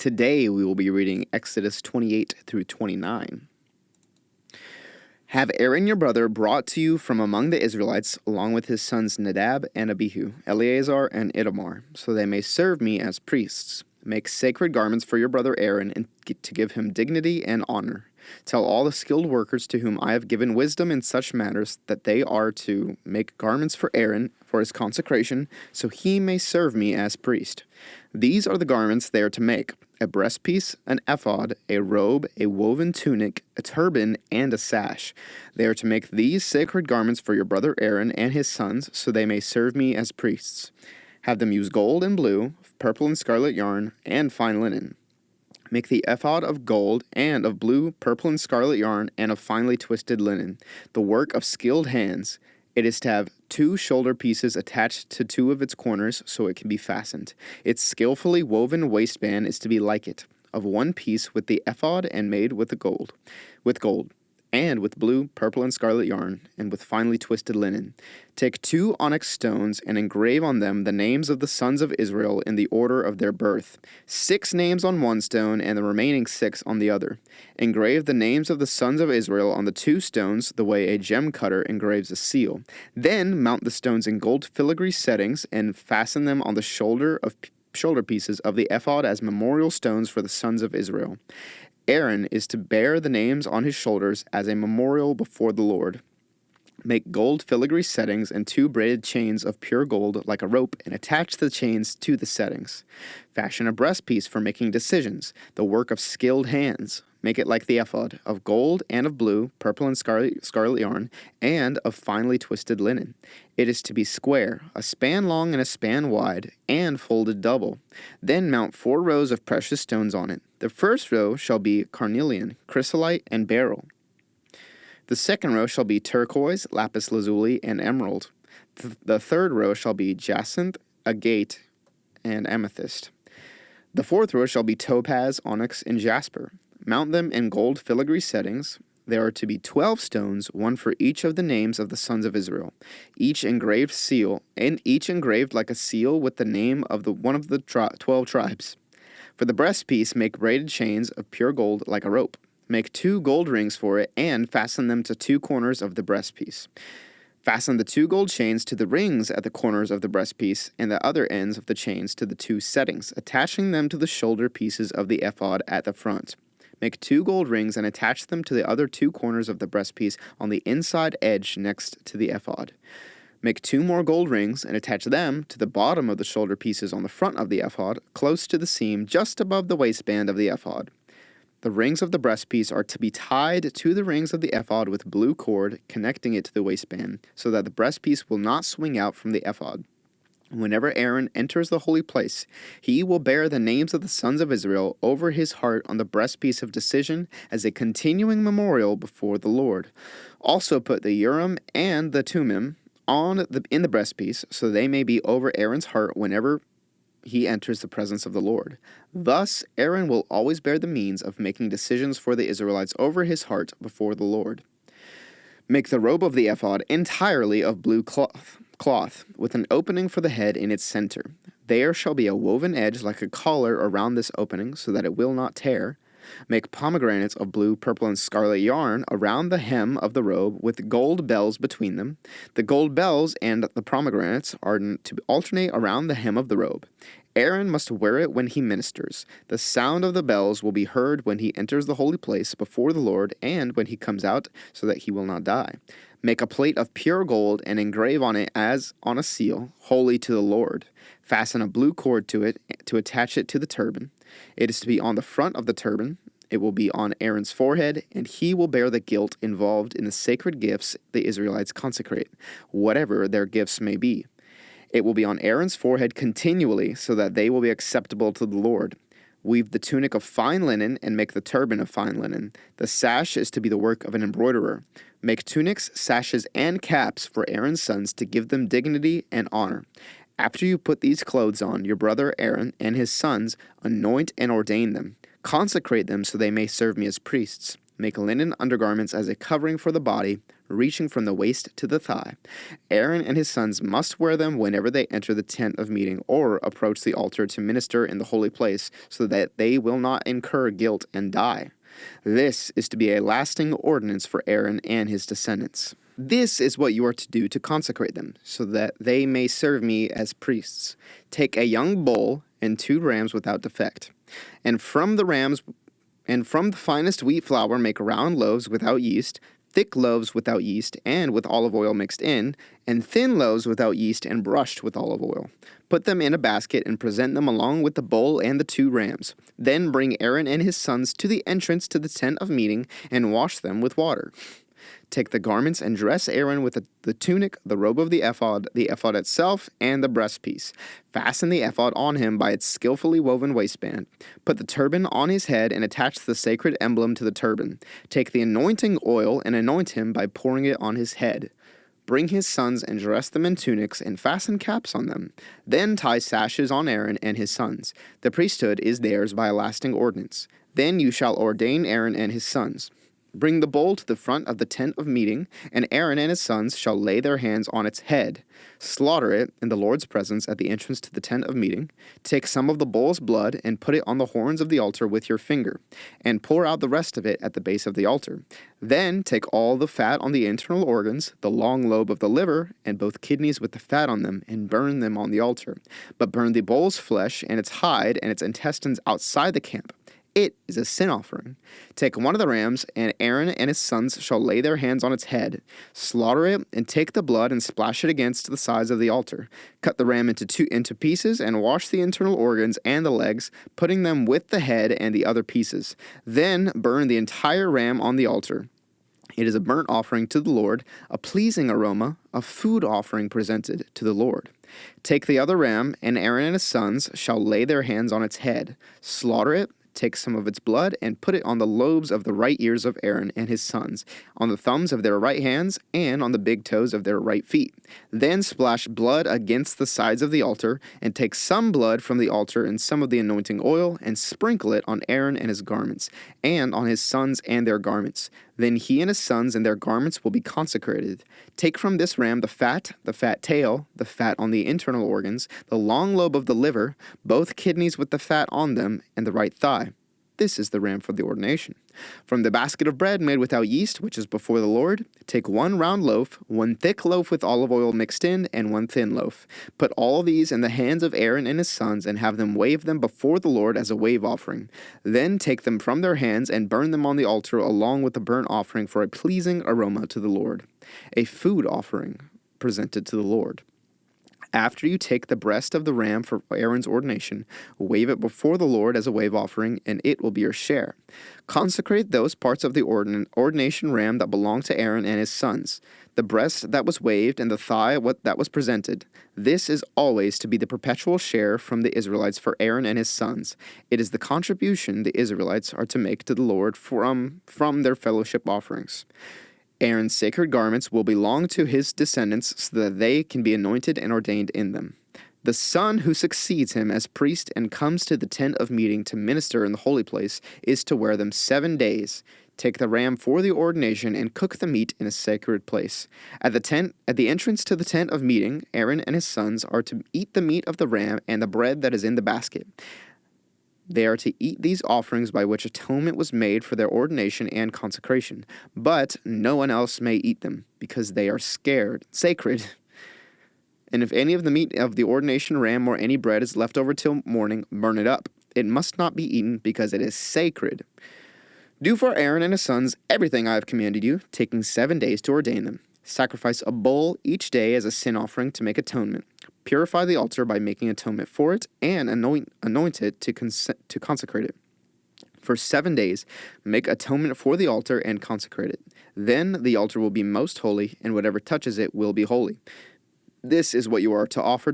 Today we will be reading Exodus 28 through 29. Have Aaron your brother brought to you from among the Israelites, along with his sons Nadab and Abihu, Eleazar and Ithamar, so they may serve me as priests. Make sacred garments for your brother Aaron, and to give him dignity and honor. Tell all the skilled workers to whom I have given wisdom in such matters that they are to make garments for Aaron for his consecration, so he may serve me as priest. These are the garments they are to make: a breastpiece, an ephod, a robe, a woven tunic, a turban, and a sash. They are to make these sacred garments for your brother Aaron and his sons, so they may serve me as priests. Have them use gold and blue, purple and scarlet yarn, and fine linen. Make the ephod of gold and of blue, purple, and scarlet yarn, and of finely twisted linen, the work of skilled hands. It is to have 2 shoulder pieces attached to 2 of its corners so it can be fastened. Its skillfully woven waistband is to be like it, of 1 piece with the ephod and made with gold, and with blue, purple, and scarlet yarn, and with finely twisted linen. Take 2 onyx stones and engrave on them the names of the sons of Israel in the order of their birth, 6 names on one stone and the remaining 6 on the other. Engrave the names of the sons of Israel on the 2 stones the way a gem cutter engraves a seal. Then mount the stones in gold filigree settings and fasten them on the shoulder pieces of the ephod as memorial stones for the sons of Israel. Aaron is to bear the names on his shoulders as a memorial before the Lord. Make gold filigree settings and 2 braided chains of pure gold like a rope, and attach the chains to the settings. Fashion a breastpiece for making decisions, the work of skilled hands. Make it like the ephod, of gold and of blue, purple and scarlet yarn, and of finely twisted linen. It is to be square, a span long and a span wide, and folded double. Then mount 4 rows of precious stones on it. The first row shall be carnelian, chrysolite, and beryl. The second row shall be turquoise, lapis lazuli, and emerald. The third row shall be jacinth, agate, and amethyst. The fourth row shall be topaz, onyx, and jasper. Mount them in gold filigree settings. There are to be 12 stones, 1 for each of the names of the sons of Israel, each engraved like a seal with the name of one of the 12 tribes. For the breastpiece, make braided chains of pure gold like a rope. Make 2 gold rings for it, and fasten them to 2 corners of the breastpiece. Fasten the 2 gold chains to the rings at the corners of the breastpiece, and the other ends of the chains to the 2 settings, attaching them to the shoulder pieces of the ephod at the front. Make 2 gold rings and attach them to the other 2 corners of the breastpiece on the inside edge next to the ephod. Make 2 more gold rings and attach them to the bottom of the shoulder pieces on the front of the ephod, close to the seam just above the waistband of the ephod. The rings of the breastpiece are to be tied to the rings of the ephod with blue cord, connecting it to the waistband, so that the breastpiece will not swing out from the ephod. Whenever Aaron enters the holy place, he will bear the names of the sons of Israel over his heart on the breastpiece of decision as a continuing memorial before the Lord. Also put the Urim and the Thummim in the breastpiece, so they may be over Aaron's heart whenever he enters the presence of the Lord. Thus, Aaron will always bear the means of making decisions for the Israelites over his heart before the Lord. Make the robe of the ephod entirely of blue cloth, with an opening for the head in its center. There shall be a woven edge like a collar around this opening, so that it will not tear. Make pomegranates of blue, purple, and scarlet yarn around the hem of the robe, with gold bells between them. The gold bells and the pomegranates are to alternate around the hem of the robe. Aaron must wear it when he ministers. The sound of the bells will be heard when he enters the holy place before the Lord, and when he comes out, so that he will not die. Make a plate of pure gold and engrave on it as on a seal, holy to the Lord. Fasten a blue cord to it to attach it to the turban. It is to be on the front of the turban. It will be on Aaron's forehead, and he will bear the guilt involved in the sacred gifts the Israelites consecrate, whatever their gifts may be. It will be on Aaron's forehead continually, so that they will be acceptable to the Lord. Weave the tunic of fine linen and make the turban of fine linen. The sash is to be the work of an embroiderer. Make tunics, sashes, and caps for Aaron's sons to give them dignity and honor. After you put these clothes on, your brother Aaron and his sons anoint and ordain them. Consecrate them so they may serve me as priests. Make linen undergarments as a covering for the body. reaching from the waist to the thigh. Aaron and his sons must wear them whenever they enter the tent of meeting or approach the altar to minister in the holy place, so that they will not incur guilt and die. This is to be a lasting ordinance for Aaron and his descendants. This is what you are to do to consecrate them, so that they may serve me as priests. Take a young bull and 2 rams without defect, and from the finest wheat flour make round loaves without yeast, thick loaves without yeast and with olive oil mixed in, and thin loaves without yeast and brushed with olive oil. Put them in a basket and present them along with the bull and the 2 rams. Then bring Aaron and his sons to the entrance to the tent of meeting and wash them with water. Take the garments and dress Aaron with the tunic, the robe of the ephod itself, and the breastpiece. Fasten the ephod on him by its skillfully woven waistband. Put the turban on his head and attach the sacred emblem to the turban. Take the anointing oil and anoint him by pouring it on his head. Bring his sons and dress them in tunics and fasten caps on them. Then tie sashes on Aaron and his sons. The priesthood is theirs by a lasting ordinance. Then you shall ordain Aaron and his sons. Bring the bull to the front of the tent of meeting, and Aaron and his sons shall lay their hands on its head. Slaughter it in the Lord's presence at the entrance to the tent of meeting. Take some of the bull's blood and put it on the horns of the altar with your finger, and pour out the rest of it at the base of the altar. Then take all the fat on the internal organs, the long lobe of the liver, and both kidneys with the fat on them, and burn them on the altar. But burn the bull's flesh and its hide and its intestines outside the camp. It is a sin offering. Take one of the rams, and Aaron and his sons shall lay their hands on its head. Slaughter it, and take the blood and splash it against the sides of the altar. Cut the ram into pieces, and wash the internal organs and the legs, putting them with the head and the other pieces. Then burn the entire ram on the altar. It is a burnt offering to the Lord, a pleasing aroma, a food offering presented to the Lord. Take the other ram, and Aaron and his sons shall lay their hands on its head. Slaughter it. Take some of its blood and put it on the lobes of the right ears of Aaron and his sons, on the thumbs of their right hands, and on the big toes of their right feet. Then splash blood against the sides of the altar, and take some blood from the altar and some of the anointing oil, and sprinkle it on Aaron and his garments, and on his sons and their garments. Then he and his sons and their garments will be consecrated. Take from this ram the fat tail, the fat on the internal organs, the long lobe of the liver, both kidneys with the fat on them, and the right thigh. This is the ram for the ordination. From the basket of bread made without yeast, which is before the Lord, take 1 round loaf, 1 thick loaf with olive oil mixed in, and 1 thin loaf. Put all these in the hands of Aaron and his sons, and have them wave them before the Lord as a wave offering. Then take them from their hands and burn them on the altar along with the burnt offering for a pleasing aroma to the Lord, a food offering presented to the Lord. After you take the breast of the ram for Aaron's ordination, wave it before the Lord as a wave offering, and it will be your share. Consecrate those parts of the ordination ram that belong to Aaron and his sons, the breast that was waved and the thigh that was presented. This is always to be the perpetual share from the Israelites for Aaron and his sons. It is the contribution the Israelites are to make to the Lord from their fellowship offerings. Aaron's sacred garments will belong to his descendants so that they can be anointed and ordained in them. The son who succeeds him as priest and comes to the tent of meeting to minister in the holy place is to wear them 7 days. Take the ram for the ordination and cook the meat in a sacred place. At the entrance to the tent of meeting, Aaron and his sons are to eat the meat of the ram and the bread that is in the basket. They are to eat these offerings by which atonement was made for their ordination and consecration, but no one else may eat them, because they are sacred. And if any of the meat of the ordination ram or any bread is left over till morning, burn it up. It must not be eaten, because it is sacred. Do for Aaron and his sons everything I have commanded you, taking 7 days to ordain them. Sacrifice a bull each day as a sin offering to make atonement. Purify the altar by making atonement for it, and anoint it to consecrate it. For 7 days, make atonement for the altar and consecrate it. Then the altar will be most holy, and whatever touches it will be holy. This is what you are to offer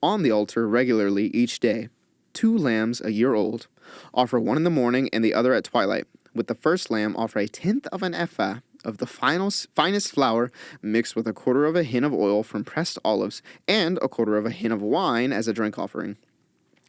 on the altar regularly each day. 2 lambs a year old. Offer one in the morning and the other at twilight. With the first lamb, offer 1/10 of an ephah of the finest flour mixed with 1/4 of a hin of oil from pressed olives, and 1/4 of a hin of wine as a drink offering.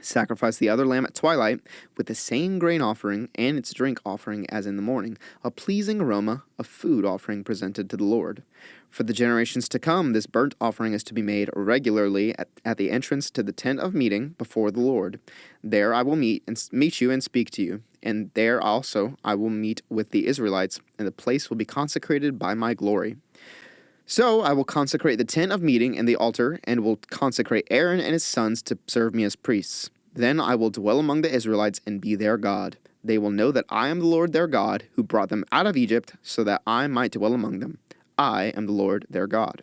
Sacrifice the other lamb at twilight with the same grain offering and its drink offering as in the morning, a pleasing aroma, a food offering presented to the Lord. For the generations to come, this burnt offering is to be made regularly at the entrance to the tent of meeting before the Lord. There I will meet you and speak to you, and there also I will meet with the Israelites, and the place will be consecrated by my glory. So I will consecrate the tent of meeting and the altar, and will consecrate Aaron and his sons to serve me as priests. Then I will dwell among the Israelites and be their God. They will know that I am the Lord their God, who brought them out of Egypt, so that I might dwell among them. I am the Lord their God.